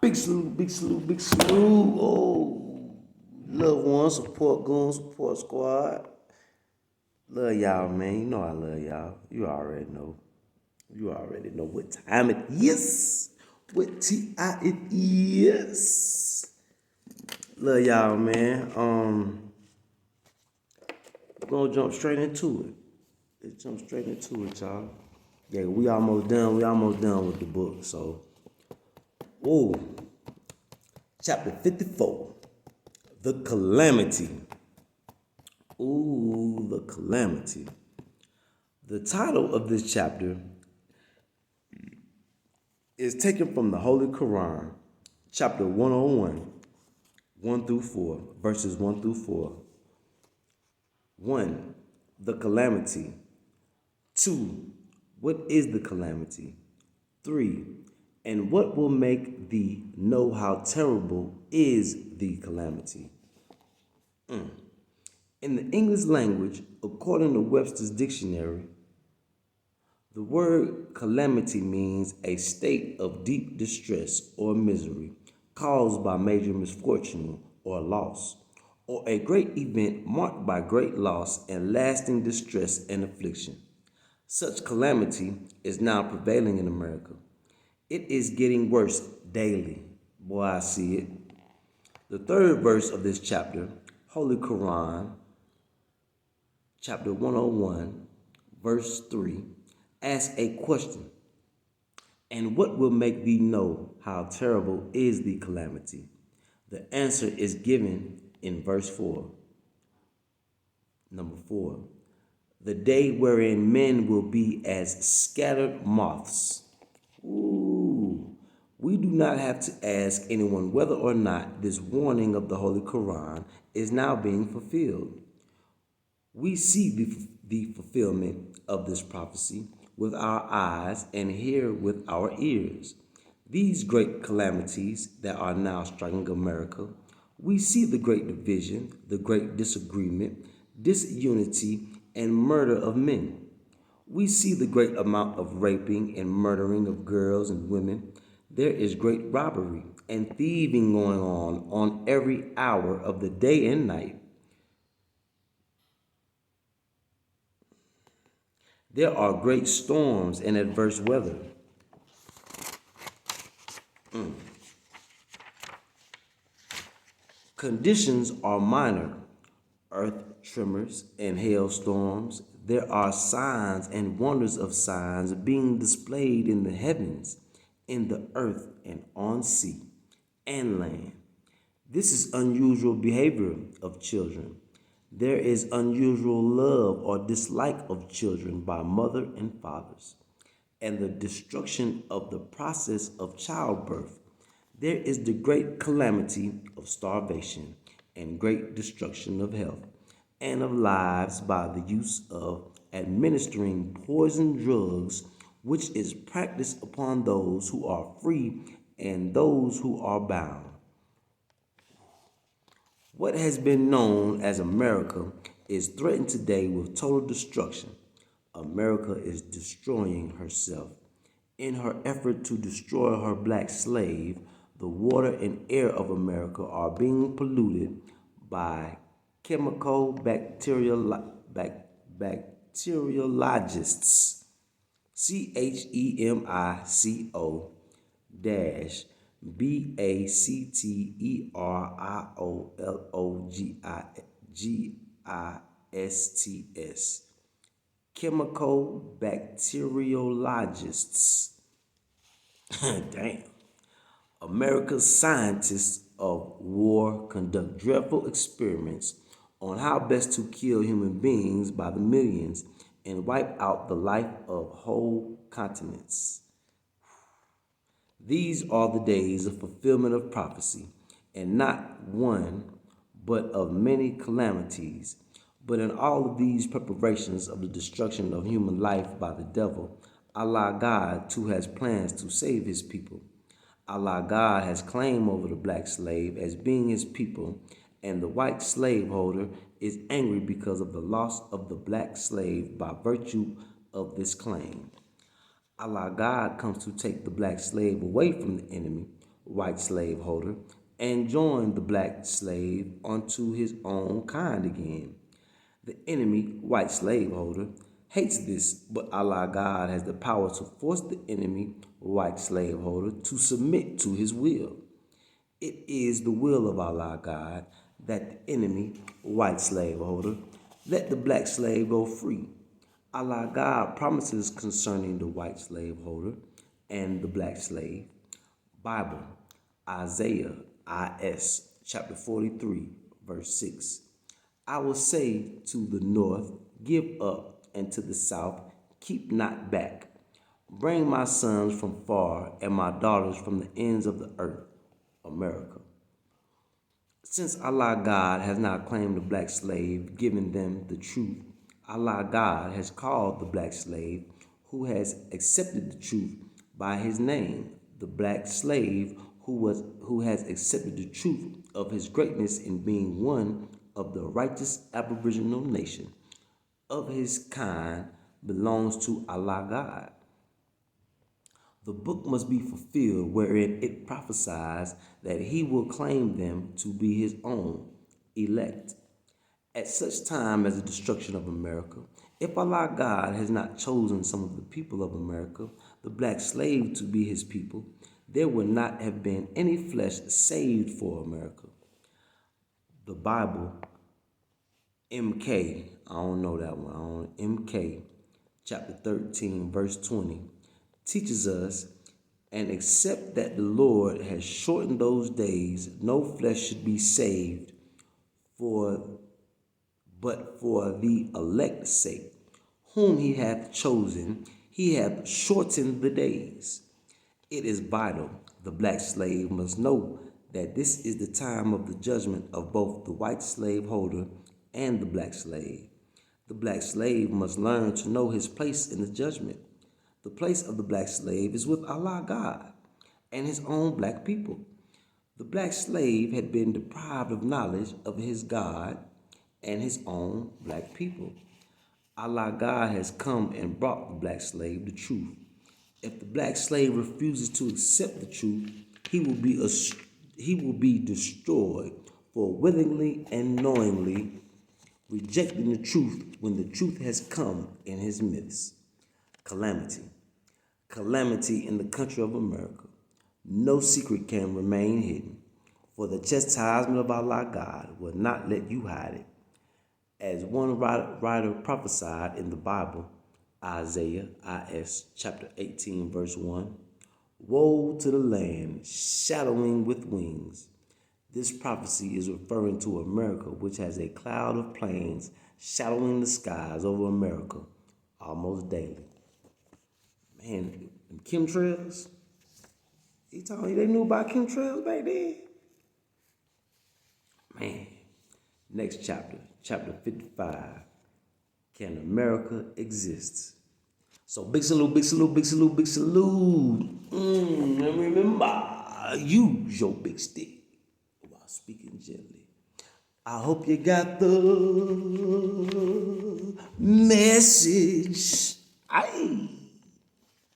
Big salute, big salute. Oh, loved ones, support goons, support squad. Love y'all, man. You know I love y'all. You already know. You already know what time it is. What T.I. it is. Love y'all, man. We're gonna jump straight into it. Let's jump straight into it, y'all. Yeah, we almost done. We almost done with the book. So, whoa. Chapter 54. The Calamity. Ooh, the Calamity. The title of this chapter is taken from the Holy Quran, chapter 101, 1 through 4, verses 1 through 4. 1. The Calamity. 2. What is the calamity? 3. And what will make thee know how terrible is the calamity? In the English language, according to Webster's dictionary, the word calamity means a state of deep distress or misery caused by major misfortune or loss, or a great event marked by great loss and lasting distress and affliction. Such calamity is now prevailing in America. It is getting worse daily. Boy, I see it. The third verse of this chapter, Holy Quran, chapter 101, verse 3, asks a question. And what will make thee know how terrible is the calamity? The answer is given in verse 4. Number 4. The day wherein men will be as scattered moths. Ooh. We do not have to ask anyone whether or not this warning of the Holy Quran is now being fulfilled. We see the fulfillment of this prophecy with our eyes and hear with our ears. These great calamities that are now striking America, we see the great division, the great disagreement, disunity, and murder of men. We see the great amount of raping and murdering of girls and women. There is great robbery and thieving going on every hour of the day and night. There are great storms and adverse weather. Conditions are minor. Earth tremors and hailstorms. There are signs and wonders of signs being displayed in the heavens, in the earth, and on sea and land. This is unusual behavior of children. There is unusual love or dislike of children by mother and fathers, and the destruction of the process of childbirth. There is the great calamity of starvation and great destruction of health and of lives by the use of administering poison drugs, which is practiced upon those who are free and those who are bound. What has been known as America is threatened today with total destruction. America is destroying herself. In her effort to destroy her black slave, the water and air of America are being polluted by chemical bacteriologists. CHEMICO dash BACTERIOLOGISTS. Chemical bacteriologists. Damn. America's scientists of war conduct dreadful experiments on how best to kill human beings by the millions and wipe out the life of whole continents. These are the days of fulfillment of prophecy, and not one, but of many calamities. But in all of these preparations of the destruction of human life by the devil, Allah God too has plans to save his people. Allah God has claim over the black slave as being his people, and the white slaveholder is angry because of the loss of the black slave by virtue of this claim. Allah God comes to take the black slave away from the enemy, white slaveholder and join the black slave onto his own kind again. The enemy, white slaveholder, hates this, but Allah God has the power to force the enemy, white slaveholder, to submit to his will. It is the will of Allah God that the enemy, white slaveholder, let the black slave go free. Allah God promises concerning the white slaveholder and the black slave. Bible, Isaiah, IS, chapter 43, verse 6. I will say to the north, give up, and to the south, keep not back. Bring my sons from far and my daughters from the ends of the earth. America. Since Allah God has not claimed the black slave, giving them the truth, Allah God has called the black slave who has accepted the truth by his name, the black slave who has accepted the truth of his greatness in being one of the righteous aboriginal nation of his kind belongs to Allah God. The book must be fulfilled wherein it prophesies that he will claim them to be his own elect. At such time as the destruction of America, if Allah God has not chosen some of the people of America, the black slave, to be his people, there would not have been any flesh saved for America. The Bible, MK, I don't know that one, MK, chapter 13, verse 20, teaches us, and except that the Lord has shortened those days, no flesh should be saved, but for the elect's sake, whom he hath chosen, he hath shortened the days. It is vital the black slave must know that this is the time of the judgment of both the white slaveholder and the black slave. The black slave must learn to know his place in the judgment. The place of the black slave is with Allah God and his own black people. The black slave had been deprived of knowledge of his God and his own black people. Allah God has come and brought the black slave the truth. If the black slave refuses to accept the truth, he will be destroyed for willingly and knowingly rejecting the truth when the truth has come in his midst. Calamity. Calamity in the country of America. No secret can remain hidden, for the chastisement of Allah God will not let you hide it. As one writer prophesied in the Bible, Isaiah, IS, chapter 18, verse 1, woe to the land shadowing with wings. This prophecy is referring to America, which has a cloud of planes shadowing the skies over America almost daily. Man, chemtrails, he told you they knew about chemtrails back then. Man, next chapter, chapter 55, Can America Exist? So big salute, big salute, big salute, big salute. And remember, use your big stick while speaking gently. I hope you got the message. Aye.